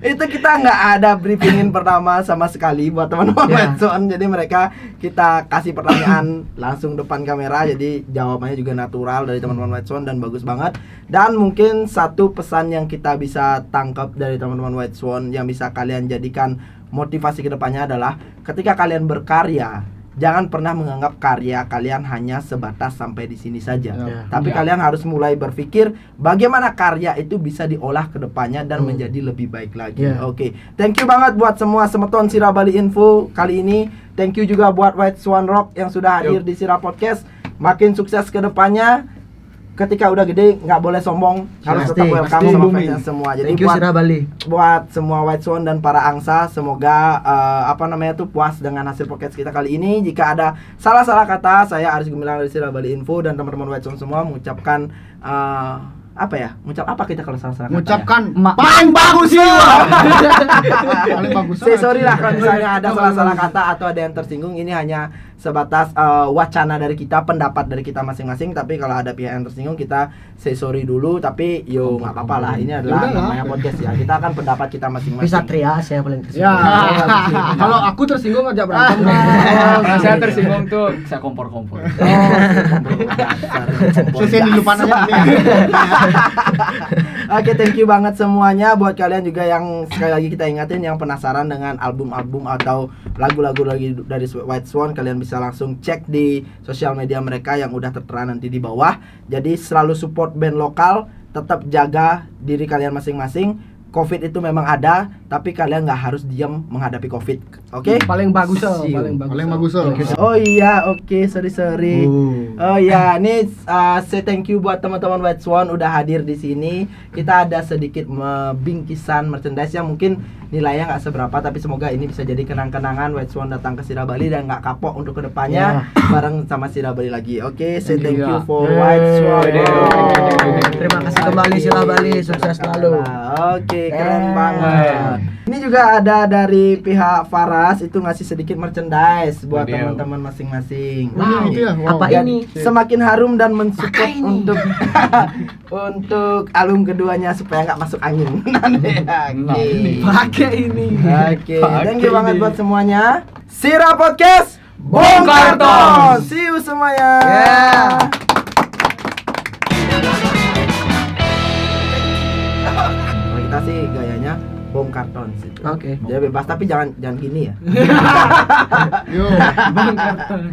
itu kita nggak ada briefingin pertama sama sekali buat teman-teman White Swan. Jadi mereka kita kasih pertanyaan langsung depan kamera, jadi jawabannya juga natural dari teman-teman White Swan dan bagus banget. Dan mungkin satu pesan yang kita bisa tangkap dari teman-teman White Swan yang bisa kalian jadikan motivasi kedepannya adalah ketika kalian berkarya, jangan pernah menganggap karya kalian hanya sebatas sampai di sini saja. Tapi kalian harus mulai berpikir bagaimana karya itu bisa diolah ke depannya dan menjadi lebih baik lagi. Oke. Thank you banget buat semua semeton Sira Bali Info kali ini. Thank you juga buat White Swan Rock yang sudah hadir di Sira Podcast. Makin sukses ke depannya. Ketika udah gede nggak boleh sombong, harus tetap welcome sama fans semua. Jadi buat semua White Swan dan para angsa, semoga puas dengan hasil podcast kita kali ini. Jika ada salah-salah kata, saya Aris Gumilang dari Sira Bali Info dan teman-teman White Swan semua mengucapkan ngucap apa kita kalau salah-salah kata? Mengucapkan paling bagus sih. Paling bagus. Sorry lah kalau misalnya ada salah-salah kata atau ada yang tersinggung. Ini hanya sebatas wacana dari kita, pendapat dari kita masing-masing. Tapi kalau ada pihak yang tersinggung, kita say sorry dulu. Tapi nggak apa-apa lah. Ini adalah namanya podcast ya. Kita akan pendapat kita masing-masing. Bisa trias ya paling tersinggung. Ya. Kalau aku tersinggung aja berantem. Saya tersinggung tuh saya kompor-kompor. Susin di lupa aja. Oke, thank you banget semuanya. Buat kalian juga yang sekali lagi kita ingatin yang penasaran dengan album-album atau lagu-lagu lagi dari White Swan, kalian bisa langsung cek di sosial media mereka yang udah tertera nanti di bawah. Jadi selalu support band lokal, tetap jaga diri kalian masing-masing. Covid itu memang ada, tapi kalian nggak harus diam menghadapi Covid. Oke? Paling bagus Paling bagus. Oh iya, oke, sorry. Oh iya, ini say thank you buat teman-teman White Swan udah hadir di sini. Kita ada sedikit bingkisan merchandise yang mungkin nilainya nggak seberapa, tapi semoga ini bisa jadi kenang-kenangan White Swan datang ke Sira Bali dan nggak kapok untuk kedepannya bareng sama Sira Bali lagi. Oke, say thank you for White Swan. Terima kasih kembali Sira Bali, sukses selalu. Oke, keren banget. Ini juga ada dari pihak Faras itu ngasih sedikit merchandise buat teman-teman masing-masing. Apa ini? Semakin harum dan mensupport untuk untuk album keduanya supaya nggak masuk angin. Pakai ini. Oke, thank you banget buat semuanya. Sira Podcast bongkar ton. See you semuanya. Kita sih gayanya bongkar ton sih. Oke. Jadi bebas tapi jangan gini ya. Yo. Bongkar ton.